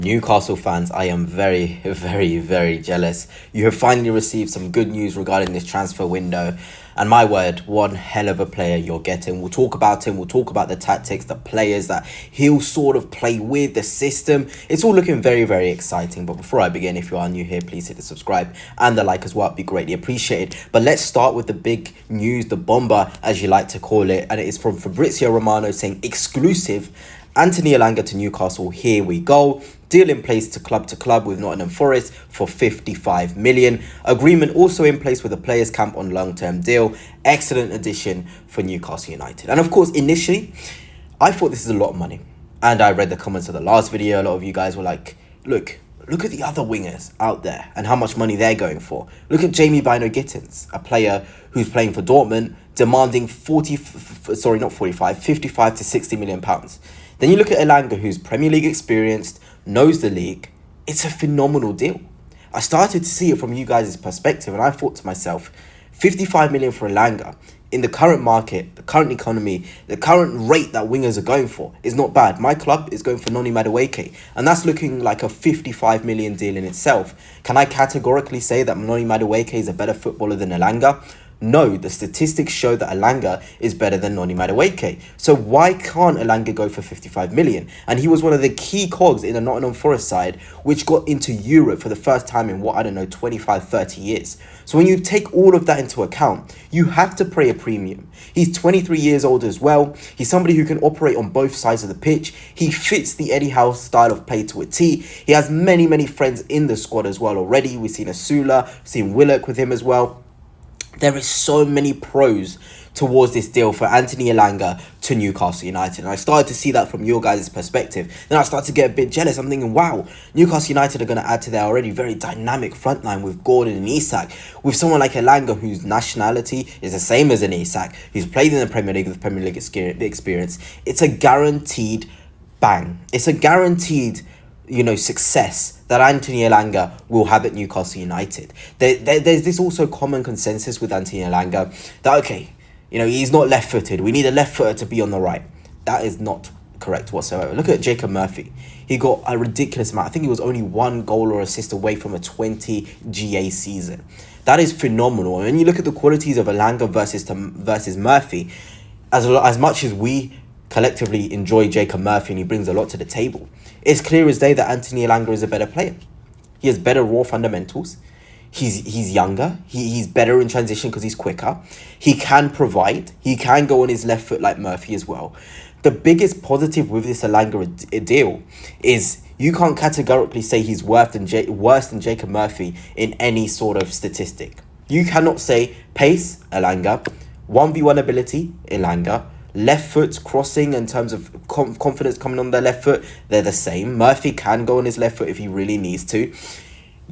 Newcastle fans, I am very, very jealous. You have finally received some good news regarding this transfer window. And my word, one hell of a player you're getting. We'll talk about him. We'll talk about the tactics, the players that he'll sort of play with, the system. It's all looking very, very exciting. But before I begin, if you are new here, please hit the subscribe and the like as well. It'd be greatly appreciated. But let's start with the big news, the bomber, as you like to call it. And it is from Fabrizio Romano saying exclusive. Anthony Elanga to Newcastle, here we go. Deal in place to club with Nottingham Forest for 55 million. Agreement also in place with the players camp on long-term deal. Excellent addition for Newcastle United. And of course, initially, I thought this is a lot of money. And I read the comments of the last video. A lot of you guys were like, look at the other wingers out there and how much money they're going for. Look at Jamie Bino-Gittins, a player who's playing for Dortmund, demanding 55 to 60 million pounds. Then you look at Elanga, who's Premier League experienced, knows the league. It's a phenomenal deal. I started to see it from you guys' perspective, and I thought to myself, 55 million for Elanga in the current market, the current economy, the current rate that wingers are going for is not bad. My club is going for Noni Madueke, and that's looking like a 55 million deal in itself. Can I categorically say that Noni Madueke is a better footballer than Elanga? No, the statistics show that Elanga is better than Noni Madueke. So why can't Elanga go for 55 million? And he was one of the key cogs in the Nottingham Forest side, which got into Europe for the first time in 25, 30 years. So when you take all of that into account, you have to pay a premium. He's 23 years old as well. He's somebody who can operate on both sides of the pitch. He fits the Eddie Howe style of play to a T. He has many friends in the squad as well already. We've seen Asula, seen Willock with him as well. There is so many pros towards this deal for Anthony Elanga to Newcastle United. And I started to see that from your guys' perspective. Then I started to get a bit jealous. I'm thinking, wow, Newcastle United are going to add to their already very dynamic front line with Gordon and Isak. With someone like Elanga, whose nationality is the same as an Isak, who's played in the Premier League with Premier League experience. It's a guaranteed bang. It's a guaranteed success that Anthony Elanga will have at Newcastle United. There's this also common consensus with Anthony Elanga that, okay, he's not left-footed. We need a left-footer to be on the right. That is not correct whatsoever. Look at Jacob Murphy. He got a ridiculous amount. I think he was only one goal or assist away from a 20 GA season. That is phenomenal. And when you look at the qualities of Elanga versus Murphy, as much as we collectively enjoy Jacob Murphy and he brings a lot to the table, it's clear as day that Anthony Elanga is a better player. He has better raw fundamentals. He's younger. He's better in transition because he's quicker. He can provide. He can go on his left foot like Murphy as well. The biggest positive with this Elanga deal is you can't categorically say he's worse than Jacob Murphy in any sort of statistic. You cannot say pace, Elanga, 1v1 ability, Elanga, left foot crossing in terms of confidence coming on their left foot, they're the same. Murphy can go on his left foot if he really needs to.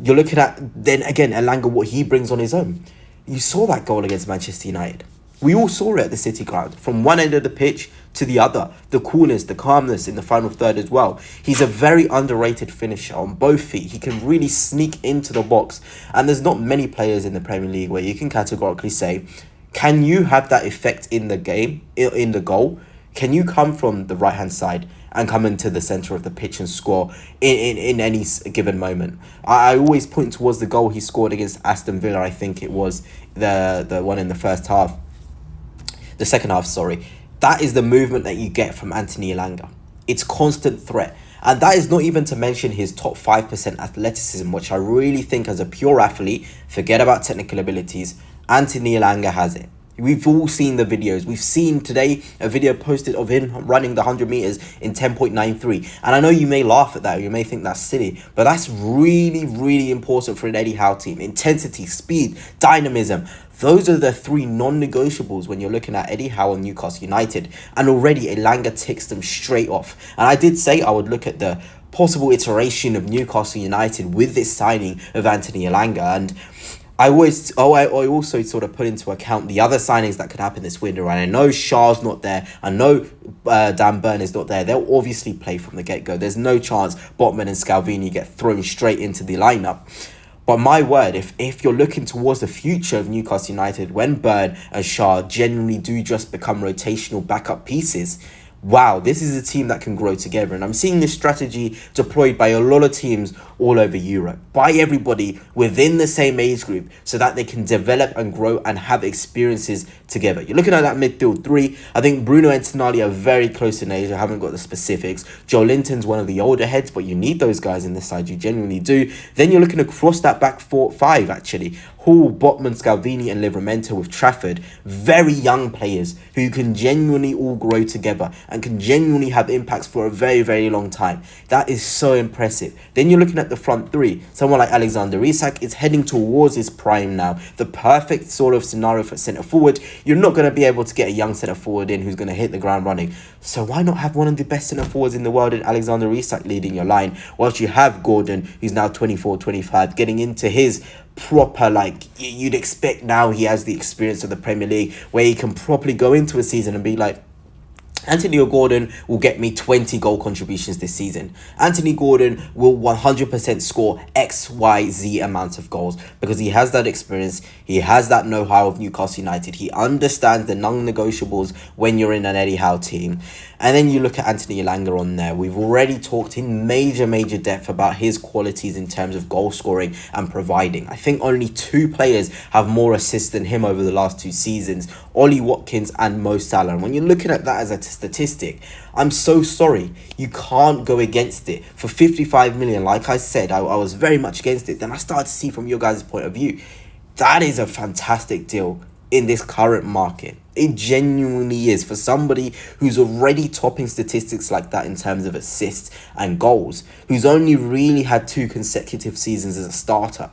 You're looking at, then again, Elanga, what he brings on his own. You saw that goal against Manchester United. We all saw it at the City Ground, from one end of the pitch to the other. The coolness, the calmness in the final third as well. He's a very underrated finisher on both feet. He can really sneak into the box. And there's not many players in the Premier League where you can categorically say, can you have that effect in the game, in the goal? Can you come from the right-hand side and come into the centre of the pitch and score in any given moment? I always point towards the goal he scored against Aston Villa. I think it was the one in the second half, sorry. That is the movement that you get from Anthony Elanga. It's constant threat. And that is not even to mention his top 5% athleticism, which I really think as a pure athlete, forget about technical abilities, Anthony Elanga has it. We've all seen the videos. We've seen today a video posted of him running the 100 meters in 10.93. And I know you may laugh at that. You may think that's silly. But that's really important for an Eddie Howe team. Intensity, speed, dynamism. Those are the three non-negotiables when you're looking at Eddie Howe and Newcastle United. And already Elanga ticks them straight off. And I did say I would look at the possible iteration of Newcastle United with this signing of Anthony Elanga. And I also sort of put into account the other signings that could happen this window. And I know Shah's not there. I know Dan Burn is not there. They'll obviously play from the get-go. There's no chance Botman and Scalvini get thrown straight into the lineup. But my word, if you're looking towards the future of Newcastle United, when Burn and Shah genuinely do just become rotational backup pieces, wow, this is a team that can grow together. And I'm seeing this strategy deployed by a lot of teams all over Europe, by everybody within the same age group, so that they can develop and grow and have experiences together. You're looking at that midfield three. I think Bruno and Tonali are very close in age. I haven't got the specifics. Joe Linton's one of the older heads, but you need those guys in the side. You genuinely do. Then you're looking across that back five, actually. Hall, Botman, Scalvini and Livramento with Trafford. Very young players who can genuinely all grow together and can genuinely have impacts for a very, very long time. That is so impressive. Then you're looking at the front three. Someone like Alexander Isak is heading towards his prime now. The perfect sort of scenario for centre forward. You're not going to be able to get a young centre forward in who's going to hit the ground running. So why not have one of the best centre forwards in the world in Alexander Isak leading your line, whilst you have Gordon, who's now 24, 25, getting into his proper, like you'd expect now. He has the experience of the Premier League where he can properly go into a season and be like, Anthony Gordon will get me 20 goal contributions this season. Anthony Gordon will 100% score X, Y, Z amount of goals because he has that experience. He has that know-how of Newcastle United. He understands the non-negotiables when you're in an Eddie Howe team. And then you look at Anthony Elanga on there. We've already talked in major depth about his qualities in terms of goal scoring and providing. I think only two players have more assists than him over the last 2 seasons, Ollie Watkins and Mo Salah. And when you're looking at that as a statistic, I'm so sorry. You can't go against it. For 55 million, like I said, I was very much against it. Then I started to see from your guys' point of view, that is a fantastic deal in this current market. It genuinely is for somebody who's already topping statistics like that in terms of assists and goals, who's only really had 2 consecutive seasons as a starter.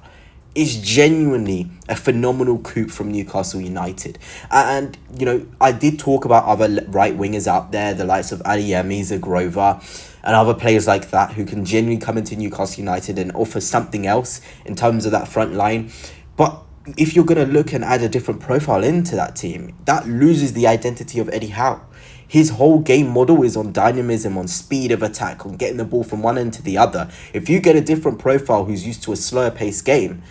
It's genuinely a phenomenal coup from Newcastle United. And, you know, I did talk about other right wingers out there, the likes of Adeyemi, Zagrova, and other players like that who can genuinely come into Newcastle United and offer something else in terms of that front line. But if you're going to look and add a different profile into that team, that loses the identity of Eddie Howe. His whole game model is on dynamism, on speed of attack, on getting the ball from one end to the other. If you get a different profile who's used to a slower paced game,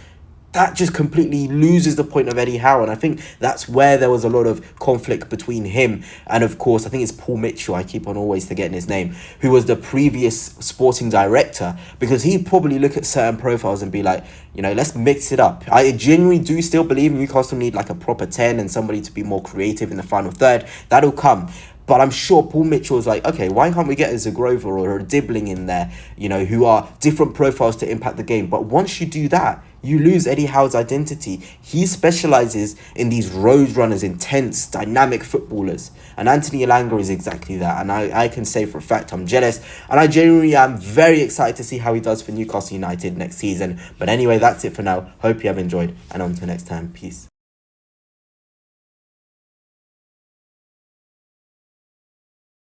that just completely loses the point of Eddie Howe. And I think that's where there was a lot of conflict between him and, of course, I think it's Paul Mitchell, I keep on always forgetting his name, who was the previous sporting director, because he'd probably look at certain profiles and be like, you know, let's mix it up. I genuinely do still believe Newcastle need like a proper 10 and somebody to be more creative in the final third. That'll come. But I'm sure Paul Mitchell was like, okay, why can't we get a Zagrova or a Dibbling in there, you know, who are different profiles to impact the game? But once you do that, you lose Eddie Howe's identity. He specialises in these road runners, intense, dynamic footballers. And Anthony Elanga is exactly that. And I can say for a fact I'm jealous. And I genuinely am very excited to see how he does for Newcastle United next season. But anyway, that's it for now. Hope you have enjoyed. And on to next time. Peace.